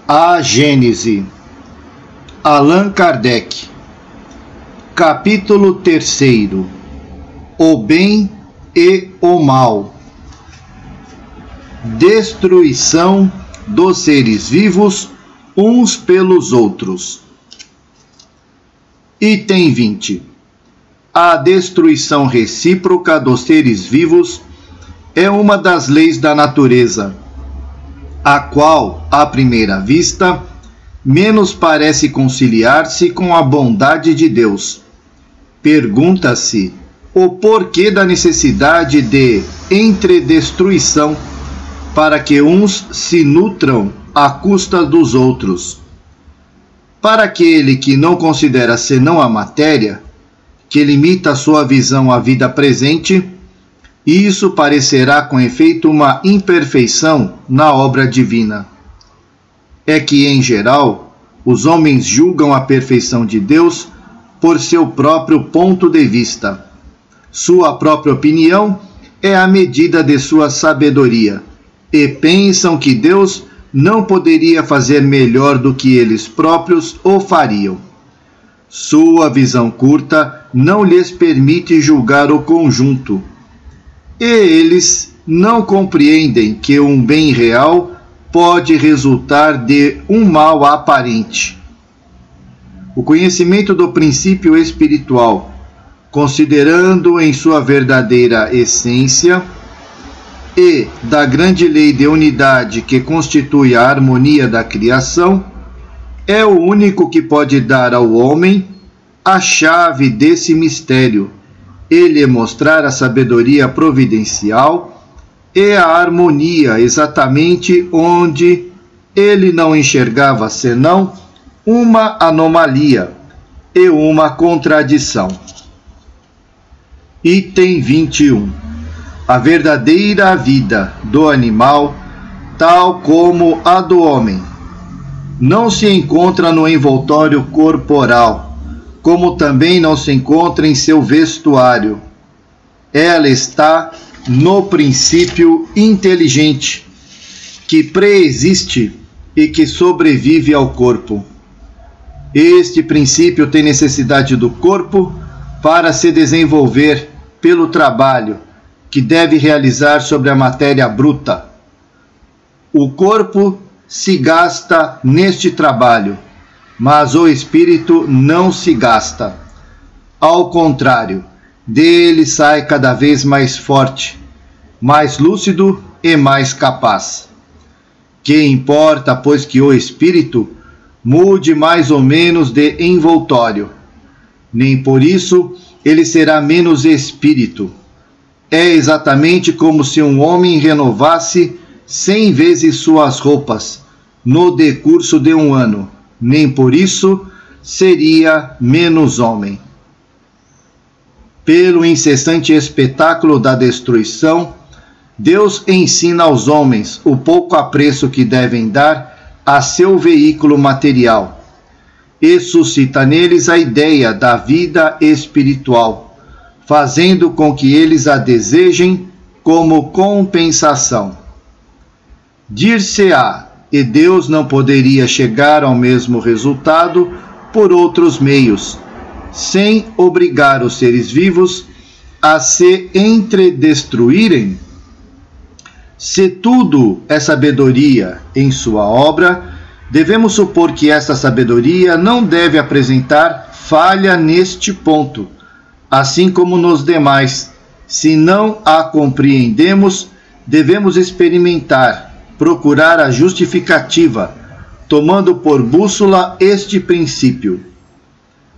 A Gênese. Allan Kardec. Capítulo 3. O bem e o mal. Destruição dos seres vivos uns pelos outros. Item 20. A destruição recíproca dos seres vivos é uma das leis da natureza, a qual, à primeira vista, menos parece conciliar-se com a bondade de Deus. Pergunta-se o porquê da necessidade de entredestruição para que uns se nutram à custa dos outros. Para aquele que não considera senão a matéria, que limita sua visão à vida presente, isso parecerá com efeito uma imperfeição na obra divina. É que, em geral, os homens julgam a perfeição de Deus por seu próprio ponto de vista. Sua própria opinião é a medida de sua sabedoria, e pensam que Deus não poderia fazer melhor do que eles próprios o fariam. Sua visão curta não lhes permite julgar o conjunto, e eles não compreendem que um bem real pode resultar de um mal aparente. O conhecimento do princípio espiritual, considerando em sua verdadeira essência, e da grande lei de unidade que constitui a harmonia da criação, é o único que pode dar ao homem a chave desse mistério e lhe mostrar a sabedoria providencial e a harmonia exatamente onde ele não enxergava senão uma anomalia e uma contradição. Item 21. A verdadeira vida do animal, tal como a do homem, não se encontra no envoltório corporal, como também não se encontra em seu vestuário. Ela está no princípio inteligente, que preexiste e que sobrevive ao corpo. Este princípio tem necessidade do corpo para se desenvolver pelo trabalho que deve realizar sobre a matéria bruta. O corpo se gasta neste trabalho, mas o espírito não se gasta. Ao contrário, dele sai cada vez mais forte, mais lúcido e mais capaz. Que importa, pois, que o espírito mude mais ou menos de envoltório? Nem por isso ele será menos espírito. É exatamente como se um homem renovasse 100 vezes suas roupas no decurso de um ano. Nem por isso seria menos homem. Pelo incessante espetáculo da destruição, Deus ensina aos homens o pouco apreço que devem dar a seu veículo material e suscita neles a ideia da vida espiritual, fazendo com que eles a desejem como compensação. Dir-se-á, e Deus não poderia chegar ao mesmo resultado por outros meios, sem obrigar os seres vivos a se entredestruírem? Se tudo é sabedoria em sua obra, devemos supor que esta sabedoria não deve apresentar falha neste ponto, assim como nos demais. Se não a compreendemos, devemos experimentar, procurar a justificativa, tomando por bússola este princípio.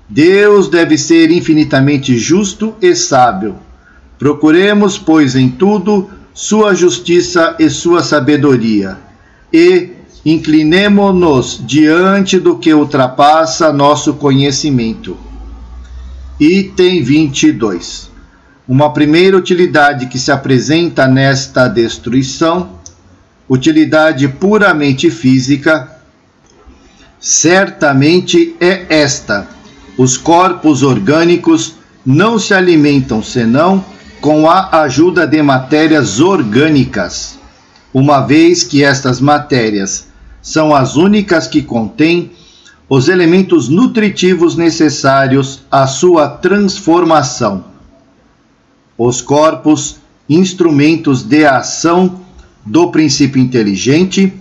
Deus deve ser infinitamente justo e sábio. Procuremos, pois, em tudo sua justiça e sua sabedoria, e inclinemo-nos diante do que ultrapassa nosso conhecimento. Item 22. Uma primeira utilidade que se apresenta nesta destruição, utilidade puramente física, certamente é esta: os corpos orgânicos não se alimentam senão com a ajuda de matérias orgânicas, uma vez que estas matérias são as únicas que contêm os elementos nutritivos necessários à sua transformação. Os corpos, instrumentos de ação do princípio inteligente,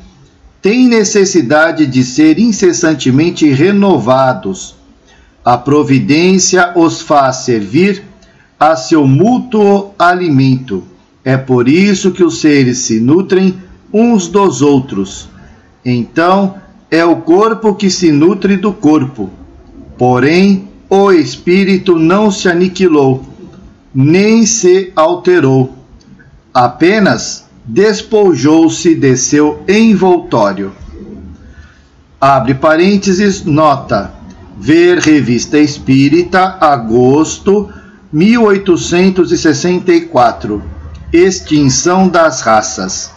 têm necessidade de ser incessantemente renovados. A providência os faz servir a seu mútuo alimento. É por isso que os seres se nutrem uns dos outros. Então, é o corpo que se nutre do corpo. Porém, o espírito não se aniquilou, nem se alterou. Apenas despojou-se de seu envoltório. Abre parênteses, nota. Ver Revista Espírita, agosto 1864. Extinção das raças.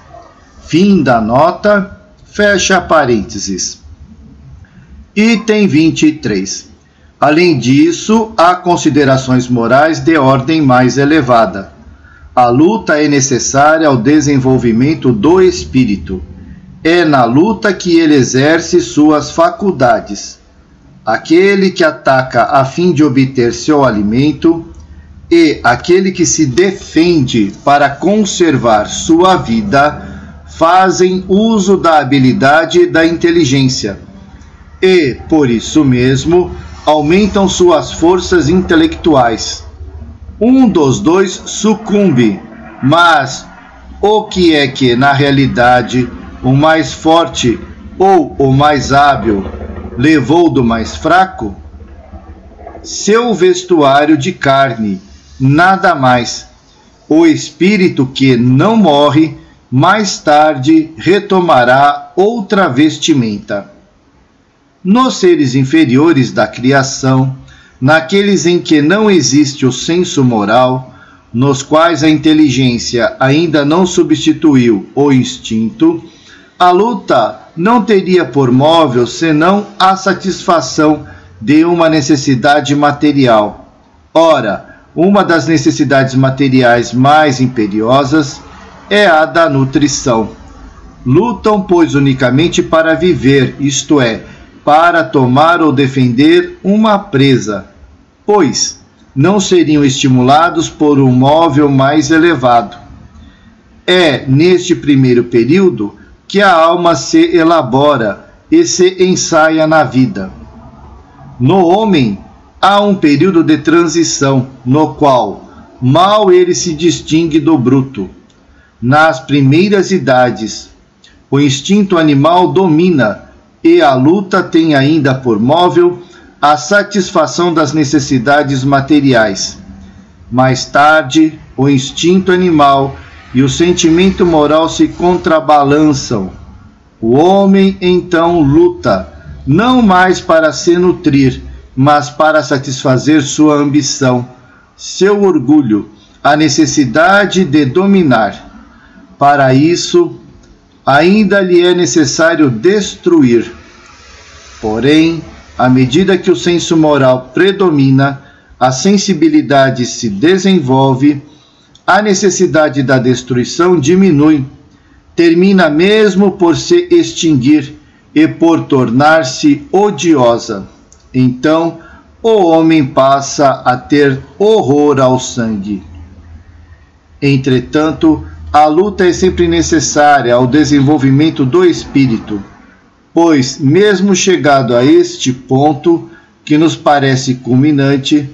Fim da nota. Fecha parênteses. Item 23. Além disso, há considerações morais de ordem mais elevada. A luta é necessária ao desenvolvimento do espírito. É na luta que ele exerce suas faculdades. Aquele que ataca a fim de obter seu alimento e aquele que se defende para conservar sua vida fazem uso da habilidade e da inteligência e, por isso mesmo, aumentam suas forças intelectuais. Um dos dois sucumbe, mas o que é que, na realidade, o mais forte ou o mais hábil levou do mais fraco? Seu vestuário de carne, nada mais. O espírito que não morre, mais tarde retomará outra vestimenta. Nos seres inferiores da criação, naqueles em que não existe o senso moral, nos quais a inteligência ainda não substituiu o instinto, a luta não teria por móvel senão a satisfação de uma necessidade material. Ora, uma das necessidades materiais mais imperiosas é a da nutrição. Lutam, pois, unicamente para viver, isto é, para tomar ou defender uma presa, pois não seriam estimulados por um móvel mais elevado. É neste primeiro período que a alma se elabora e se ensaia na vida. No homem, há um período de transição, no qual mal ele se distingue do bruto. Nas primeiras idades, o instinto animal domina e a luta tem ainda por móvel a satisfação das necessidades materiais. Mais tarde, o instinto animal e o sentimento moral se contrabalançam. O homem então luta, não mais para se nutrir, mas para satisfazer sua ambição, seu orgulho, a necessidade de dominar. Para isso, ainda lhe é necessário destruir. Porém, à medida que o senso moral predomina, a sensibilidade se desenvolve, a necessidade da destruição diminui, termina mesmo por se extinguir e por tornar-se odiosa. Então, o homem passa a ter horror ao sangue. Entretanto, a luta é sempre necessária ao desenvolvimento do espírito, pois, mesmo chegado a este ponto, que nos parece culminante,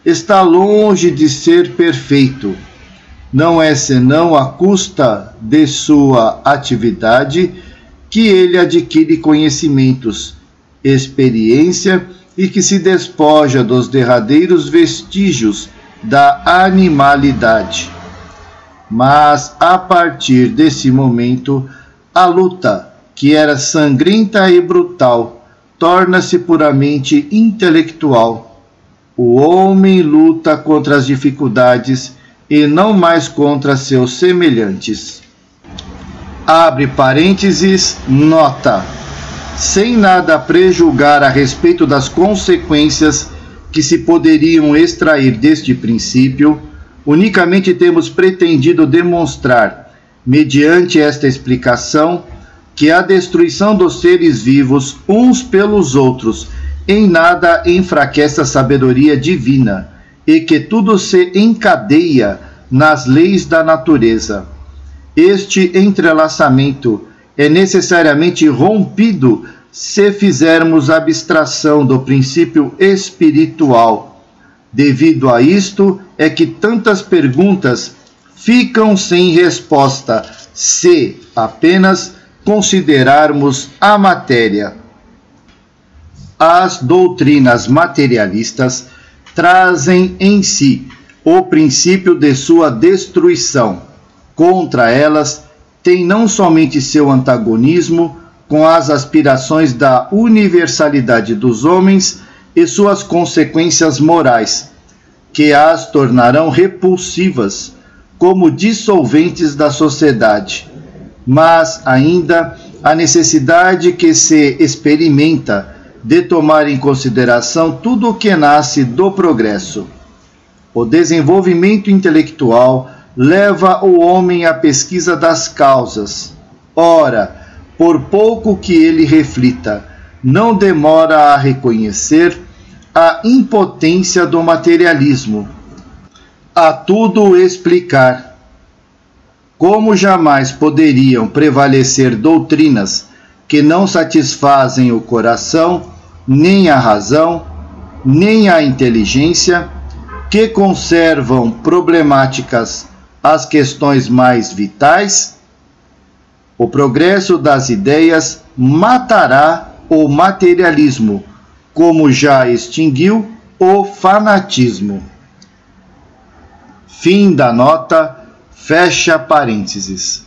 está longe de ser perfeito. Não é senão à custa de sua atividade que ele adquire conhecimentos, experiência e que se despoja dos derradeiros vestígios da animalidade. Mas, a partir desse momento, a luta, que era sangrenta e brutal, torna-se puramente intelectual. O homem luta contra as dificuldades e não mais contra seus semelhantes. Abre parênteses, nota. Sem nada prejulgar a respeito das consequências que se poderiam extrair deste princípio, unicamente temos pretendido demonstrar, mediante esta explicação, que a destruição dos seres vivos uns pelos outros em nada enfraquece a sabedoria divina, e que tudo se encadeia nas leis da natureza. Este entrelaçamento é necessariamente rompido se fizermos abstração do princípio espiritual. Devido a isto é que tantas perguntas ficam sem resposta se apenas considerarmos a matéria. As doutrinas materialistas trazem em si o princípio de sua destruição. Contra elas, tem não somente seu antagonismo com as aspirações da universalidade dos homens e suas consequências morais, que as tornarão repulsivas, como dissolventes da sociedade, mas ainda a necessidade que se experimenta de tomar em consideração tudo o que nasce do progresso. O desenvolvimento intelectual leva o homem à pesquisa das causas. Ora, por pouco que ele reflita, não demora a reconhecer a impotência do materialismo, a tudo explicar. Como jamais poderiam prevalecer doutrinas que não satisfazem o coração, nem a razão, nem a inteligência, que conservam problemáticas as questões mais vitais? O progresso das ideias matará o materialismo, como já extinguiu o fanatismo. Fim da nota, fecha parênteses.